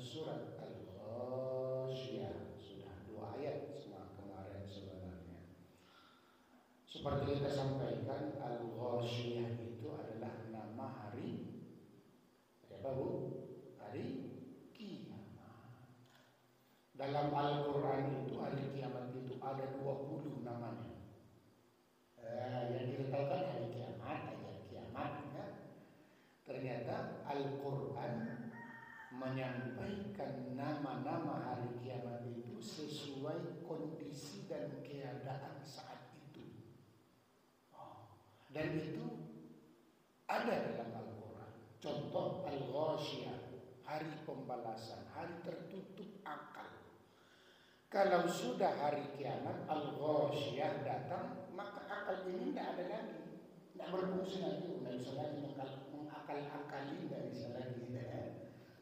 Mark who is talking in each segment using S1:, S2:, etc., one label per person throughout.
S1: surat Al-Ghasyiyah. Sudah 2 ayat semua kemarin sebenarnya. Seperti kita sampaikan, Al-Ghasyiyah itu adalah nama hari apa Bu? Hari kiamat. Dalam Al-Quran itu hari kiamat itu ada 20 namanya. Yang kita tahu kan hari kiamat, ayat kiamat ya. Ternyata Al-Quran menyampaikan nama-nama hari kiamat itu sesuai kondisi dan keadaan saat itu. Dan itu ada dalam Al-Quran. Contoh Al-Ghasyiyah, hari pembalasan, hari tertutup akal. Kalau sudah hari kiamat Al-Ghasyiyah datang, maka akal ini tidak ada lagi, tidak berfungsi lagi, tidak bisa lagi mengakal-akali, tidak bisa lagi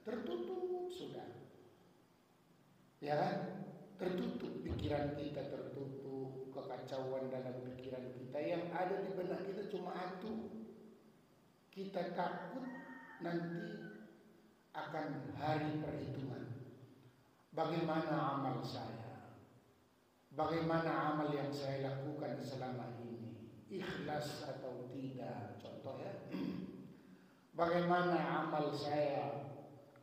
S1: tertutup sudah, ya kan? Tertutup pikiran kita, tertutup kekacauan dalam pikiran kita. Yang ada di benak kita cuma atu. Kita takut nanti akan hari perhitungan. Bagaimana amal saya? Bagaimana amal yang saya lakukan selama ini? Ikhlas atau tidak? Contoh ya. Bagaimana amal saya?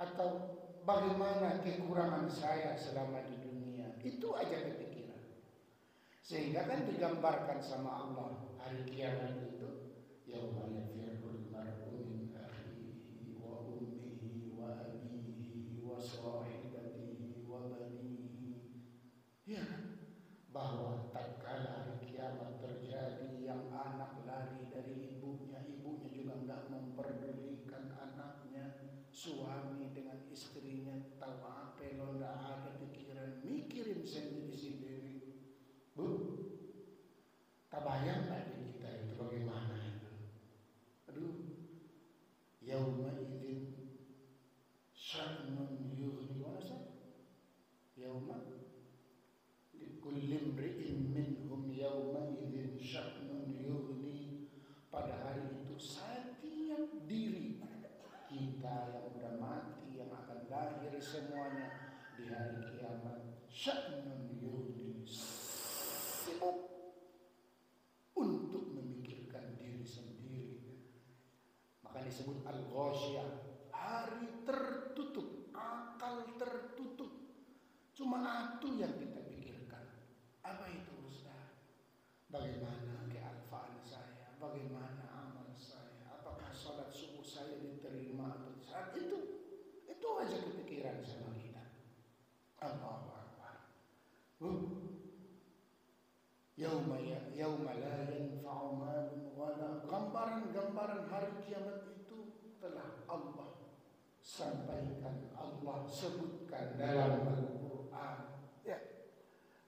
S1: Atau bagaimana kekurangan saya selama di dunia? Itu aja kepikiran. Sehingga kan digambarkan sama Allah hari kiamat itu, yauma yafirrul mar'u min akhihi wa ummihi wa abihi wa sahibatihi wa banihi. Ya, bahwa tatkala hari kiamat terjadi, yang anak lari dari ibunya, ibunya juga enggak memperdulikan anaknya, suami dengan istrinya tahu apa lo, enggak ada pikiran mikirin sendiri-sendiri. Bu, tabayang enggak di kita itu bagaimana itu? Aduh, yauma idzin sya'nun yughni, mana sih? Yauma likulli imri'in minhum yauma idzin sya'nun yughni. Pada hari itu setiap diri kita yang udah mati, yang akan lahir semuanya di hari kiamat, sya'nun yughni, sibuk untuk memikirkan diri sendiri. Maka disebut Al-Ghasyiyah, hari tertutup, akal tertutup. Cuma atu yang kita pikirkan. Apa itu Ustaz? Bagaimana kealfaan saya? Bagaimana amal saya? Apakah salat subuh saya diterima atau saat itu? Itu aja kepikiran sama kita. Allahu Akbar. Yauma la yanfa'u malun wala. Gambaran-gambaran hari kiamat itu telah Allah sampaikan, Allah sebutkan dalam Al-Quran. Ya.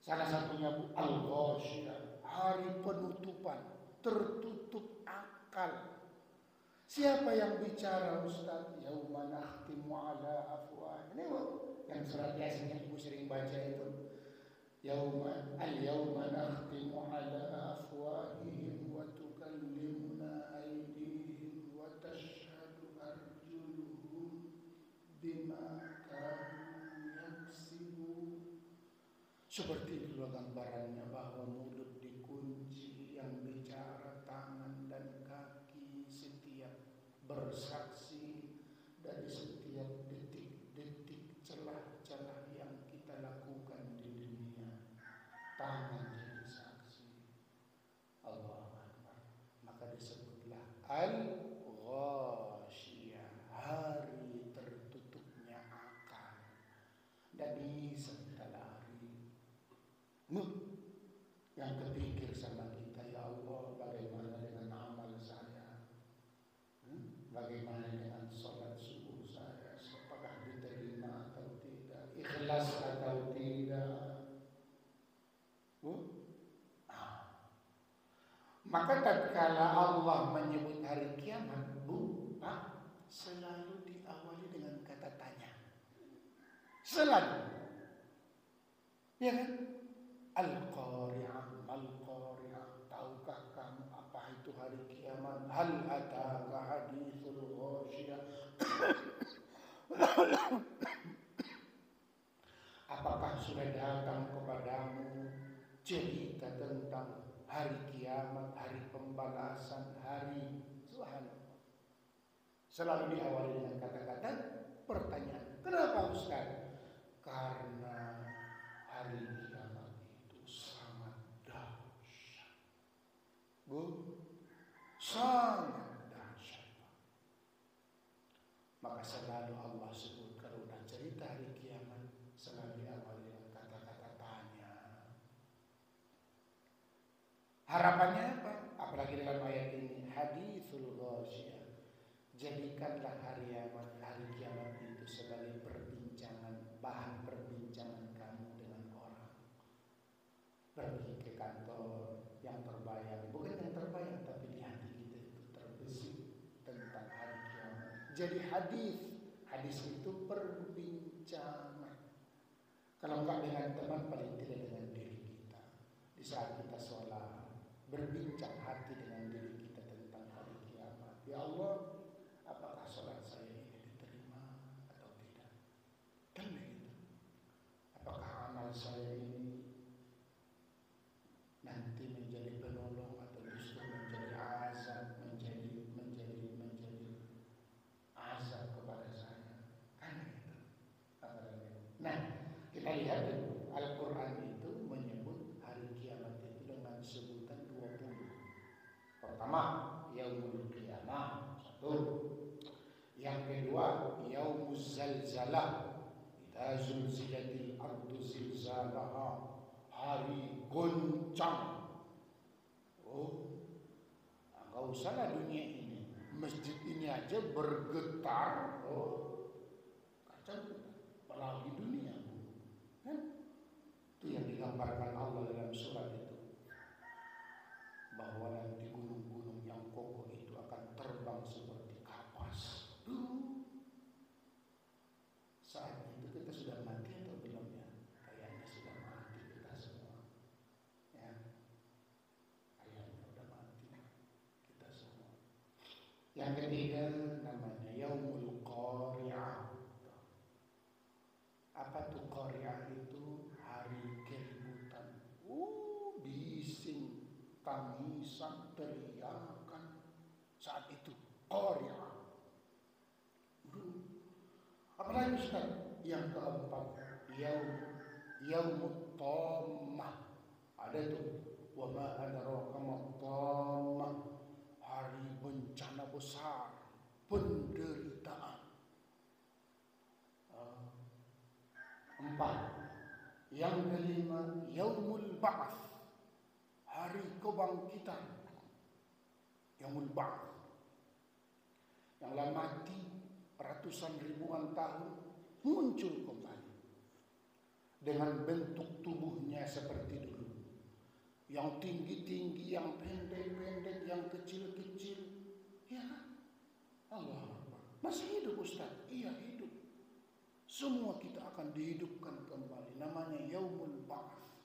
S1: Salah satunya Al-Ghasyiyah, hari penutupan, tertutup akal. Siapa yang bicara Ustaz? Yauma nakhtimu ala afwah. Ini yang surat Yasin yang Ibu sering baca itu. Yauma nakhtimu ala afwahihim wa tukallimuna aydihim wa tashhadu arjuluhum bima kanu yaksibun. Seperti itulah gambarannya, bahwa mulut dikunci, yang bicara tangan dan kaki, setiap bersaksi dari setiap detik-detik celah-celah yang kita lakukan di dunia. Tangan jadi saksi. Allahu Akbar. Maka disebutlah Al-Ghasyiyah, hari tertutupnya akal. Tidak bisa kita lari. Yang kepikir sama kita, ya Allah, bagaimana dengan amal saya? Bagaimana dengan sholat subuh saya? Apakah diterima atau tidak? Ikhlas atau tidak? Maka tatkala Allah menyebut hari kiamat, selalu diawali dengan kata tanya. Selalu. Ya kan? Al-Qari'ah, Al-Qari'ah. Tahukah kamu apa itu hari kiamat? Hal ataka haditsul Ghasyiyah. datang kepadamu cerita tentang hari kiamat, hari pembalasan, hari subhanallah. Selalu diawali dengan kata-kata pertanyaan. Kenapa Ustaz? Karena hari kiamat itu sangat dahsyat. Bu, sangat dahsyat. Maka selalu Allah sebut kalau udah cerita hari kiamat selalu diawali dengan kata-kata tanya. Harapannya apa? Apalagi dalam ayat ini, haditsul ghasyiyah. Jadikanlah hari kiamat itu sebagai perbincangan, bahan perbincangan kamu dengan orang. Pergi ke kantor yang terbayang, bukan yang terbayang tapi di hati kita itu terbesit tentang hari kiamat. Jadi hadis itu perbincangan. Kalau enggak dengan teman, paling tidak dengan diri kita. Di saat kita sholat, berbincang hati dengan diri kita tentang hari kiamat. Ya Allah, apakah sholat saya ini diterima atau tidak? Kan begitu. Apakah amal saya ini nanti menjadi penolong atau justru menjadi azab, menjadi azab kepada saya? Kan begitu. Nah, kita lihat dulu Al-Quran itu menyebut hari kiamat itu dengan sebutan 20. Pertama, yaumul qiyamah, satu. Yang kedua, yaumuz zalzalah, idza zulzilatil ardu zilzalaha, hari goncang. Oh, enggak usahlah dunia ini, masjid ini aja bergetar. Oh, kacau, apalagi dunia. Kan? Itu yang digambarkan Allah dalam surat itu, bahwa nanti gunung-gunung yang kokoh itu akan terbang seperti kapas. Saat itu kita sudah mati atau belum ya? Kayaknya sudah mati kita semua. Ya, kayaknya sudah mati kita semua. Yang ketiga namanya yaumul qari'ah. Apa tuh qari'ah itu? Hari keributan. Bising, tangisan, teriakan. Saat itu qari'ah. Apalagi Ustaz? Yang keempat, yaumut tammah. Ada tuh, wa ma adraka mat-tammah, hari bencana besar, penderitaan. Empat. Yang kelima, yaumul ba'ats, hari kebangkitan. Yaumul ba'ats, yang lalu mati ratusan ribuan tahun muncul kembali dengan bentuk tubuhnya seperti dulu, yang tinggi-tinggi, yang pendek-pendek, yang kecil-kecil. Ya kan? Allah Akbar. Masih hidup Ustaz? Iya hidup. Semua kita akan dihidupkan kembali. Namanya yaumul ba'ats.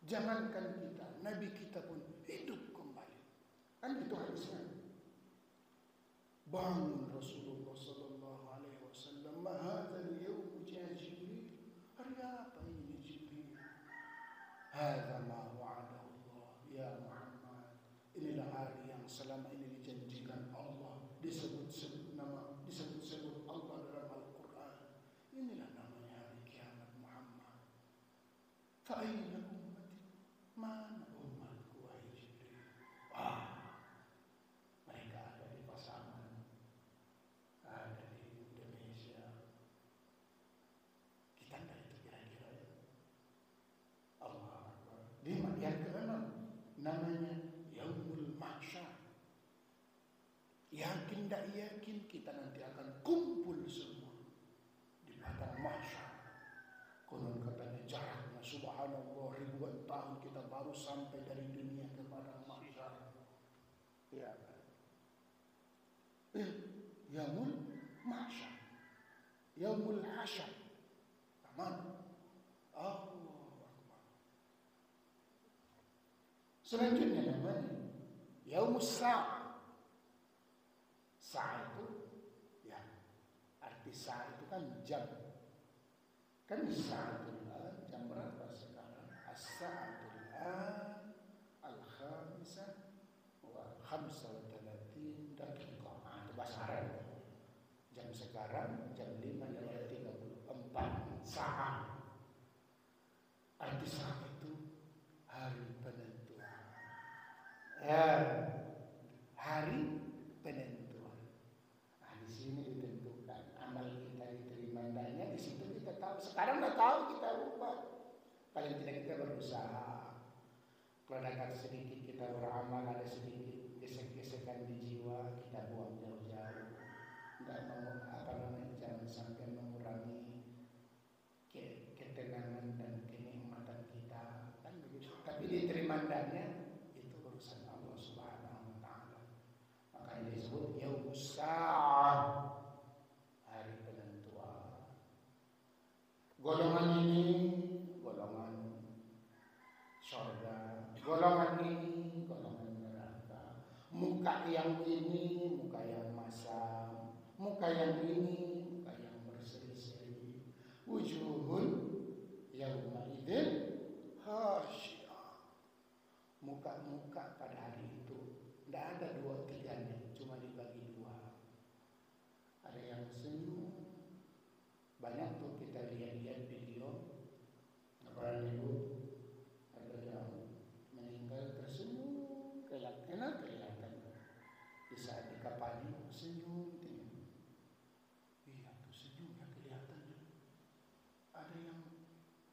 S1: Jangankan kita, Nabi kita pun hidup kembali. Kan itu hadisnya. Bangun Rasulullah sallallahu alaihi wasallam, "Ma hadzal yawm ya Jibril?" Hari apa ini Jibril? "Hadza ma wa'adahu Allah ya Muhammad." Inilah hari yang selama ini dijanjikan Allah, disebut-sebut Allah dalam Al-Qur'an. Inilah namanya hari kiamat Muhammad. Fa aina ummati? Mana umatku wahai Jibril? Mereka ada di pasangan, ada di Indonesia. Kita enggak itu kira-kira ya. Allah Akbar. Yang keenam namanya yaumul mahsyar. Yakin tak yakin kita nanti akan kumpul semua di padang mahsyar. Konon katanya jaraknya subhanallah ribuan tahun kita baru sampai dari dunia ke padang mahsyar. Ya. Yaumul mahsyar, yaumul hasyar. Aman. Allahu Akbar. Selanjutnya namanya yaumus sa'ah. Sa'ah itu ya, arti sa'ah itu kan jam. Kan sa'ah itu jam berapa? Sa'atul an al-khamisah wa 35 daqiqah. Itu bahasa Arab. Jam sekarang jam 5:34 saat. Arti saat itu hari penentuan. Hari penentuan. Nah, di sini ditentukan amal kita diterima tidaknya. Di situ kita tahu. Sekarang udah tahu kita lupa. Paling tidak kita berusaha. Kalau ada sedikit kita beramal, ada sedikit gesek-gesekan di jiwa, kita buang jauh-jauh. Tidak mau jangan sampai mengurangi ketenangan dan kenikmatan kita, kan begitu. Tapi diterima tidaknya itu urusan Allah Subhanahu wa taala. Makanya disebut yaumus sa'ah, hari penentuan. Golongan ini golongan surga, golongan ini golongan neraka. Muka yang ini muka yang masam, muka yang ini muka yang berseri-seri. Wujuhun yauma idzin khasyiyah. Muka-muka pada hari itu tidak ada 2-3-nya, cuma dibagi 2. Ada yang senyum. Banyak tuh kita lihat video apa itu, ada yang meninggal tersenyum, kelihatan di saat dikapani senyum. Iya tuh senyumnya kelihatan. Ada yang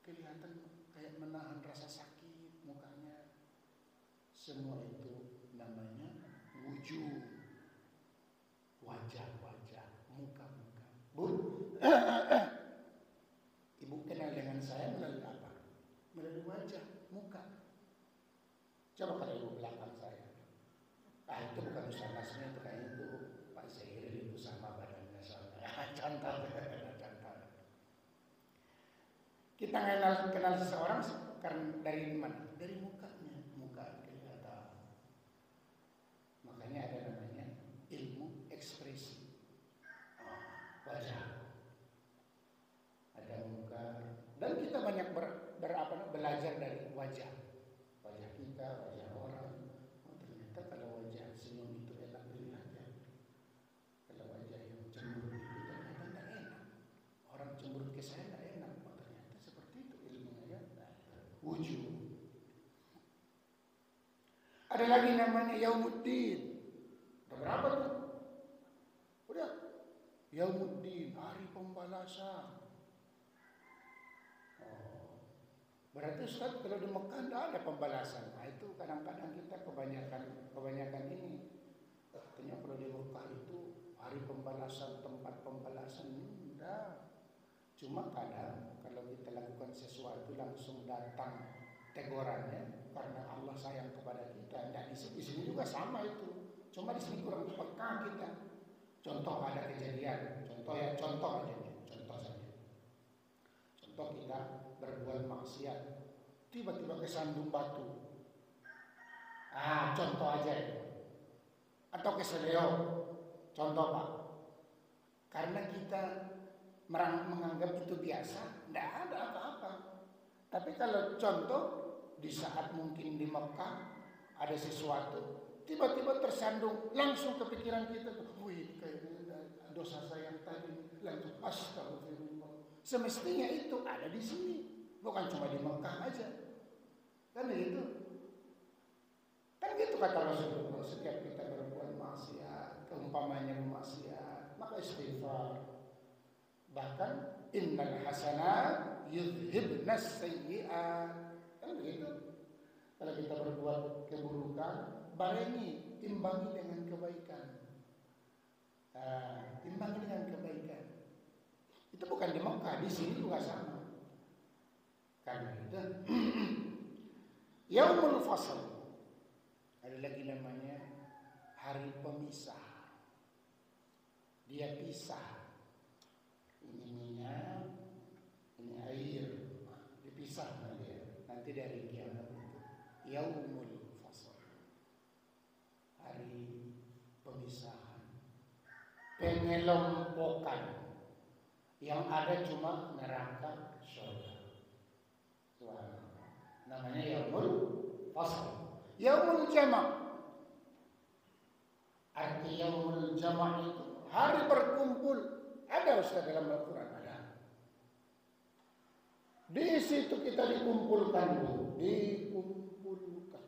S1: kelihatan kayak menahan rasa sakit mukanya. Semua itu namanya wujud, wajah-wajah, muka-muka. Bu, ibu kenal dengan saya melalui apa? Melalui wajah, muka. Coba kalau ibu belakang saya. Itu bukan Ustaz Nasmi, itu kayaknya itu Pak Zahir, itu sama badannya sama. Contoh. Kita kenal seseorang karena dari mana? Dari mukanya, muka kelihatan. Makanya ada namanya ilmu ekspresi. Wajah. Ada muka, dan kita banyak belajar dari wajah. Wajah kita, wajah orang. Ternyata kalau wajah senyum itu enak dilihat. Kalau wajah yang cemburu itu ternyata tidak enak. Orang cemburu ke saya tidak enak. Ternyata seperti itu ilmunya. Wujud. Ada lagi namanya Yaumuddin. Berapa tuh? Udah. Yaumuddin, hari pembalasan. Berarti Ustaz kalau di Mekah tidak ada pembalasan. Nah itu kadang-kadang kita kebanyakan ini. Artinya kalau di Mekah itu hari pembalasan, tempat pembalasan tidak. Cuma kadang kalau kita lakukan sesuatu langsung datang tegurannya karena Allah sayang kepada kita. Tidak, di sini juga sama itu. Cuma di sini kurang peka kita. Contoh ada kejadian. Contoh saja. Contoh kita berbuat maksiat, tiba-tiba kesandung batu. Contoh aja itu. Atau keseleo. Contoh Pak. Karena kita menganggap itu biasa, tidak ada apa-apa. Tapi kalau contoh di saat mungkin di Mekah ada sesuatu, tiba-tiba tersandung, langsung kepikiran kita, wih kayaknya dosa saya yang tadi, langsung astagfirullah. Semestinya itu ada di sini, bukan cuma di Mekah aja. Kan begitu. Kan gitu kata Rasulullah, setiap kita berbuat maksiat, keumpamanya maksiat, maka istighfar. Bahkan innal hasanat yudhibnas sayyi'at. Kan begitu. Kalau kita berbuat keburukan, barengi, imbangi dengan kebaikan. Imbangi dengan kebaikan. Itu bukan di Mekah, di sini juga sama. Karena itu Yaumul Fasl. Ada lagi namanya hari pemisah. Dia pisah. Ini minyak, ini air, dipisah nanti dari kiamat itu. Yaumul Fasl. Hari pemisahan. Pengelompokan. Yang ada cuma neraka surga. namanya yaumul fasl. Yaumul jama', arti yaumul jama' itu hari berkumpul. Ada Ustaz dalam Al-Quran, ada. Di situ kita dikumpulkan, dikumpulkan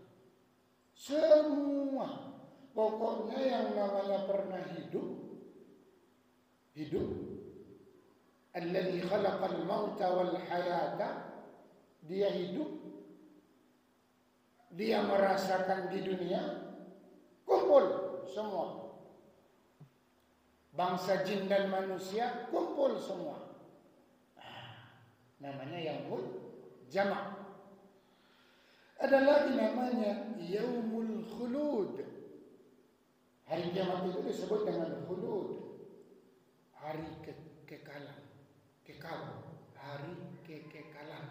S1: semua. Pokoknya yang namanya pernah hidup, alladzi khalaqal mauta wal hayata, dia hidup, dia merasakan di dunia, kumpul semua. Bangsa jin dan manusia kumpul semua. Namanya yaumul jama'. Ada lagi namanya yaumul khulud. Hari kiamat itu disebut dengan khulud, hari kekekalan, hari kekekalan.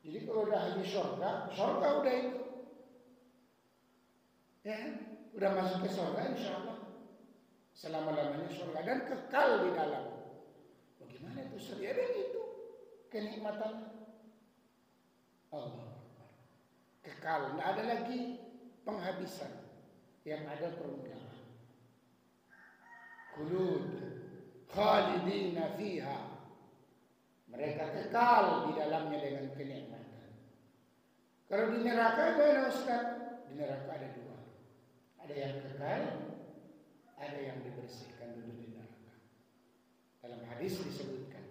S1: Jadi kalau udah ahli surga udah itu, ya, udah masuk ke surga insya Allah selama-lamanya surga dan kekal di dalam. Bagaimana itu surga? Ada itu kenikmatannya. Allah kekal, tidak ada lagi penghabisan, yang ada permulaan. Khulud khalidina fiha, mereka kekal di dalamnya dengan kenikmatan. Kalau di neraka ada Ustaz, di neraka ada dua, ada yang kekal, ada yang dibersihkan dulu di neraka. Dalam hadis disebutkan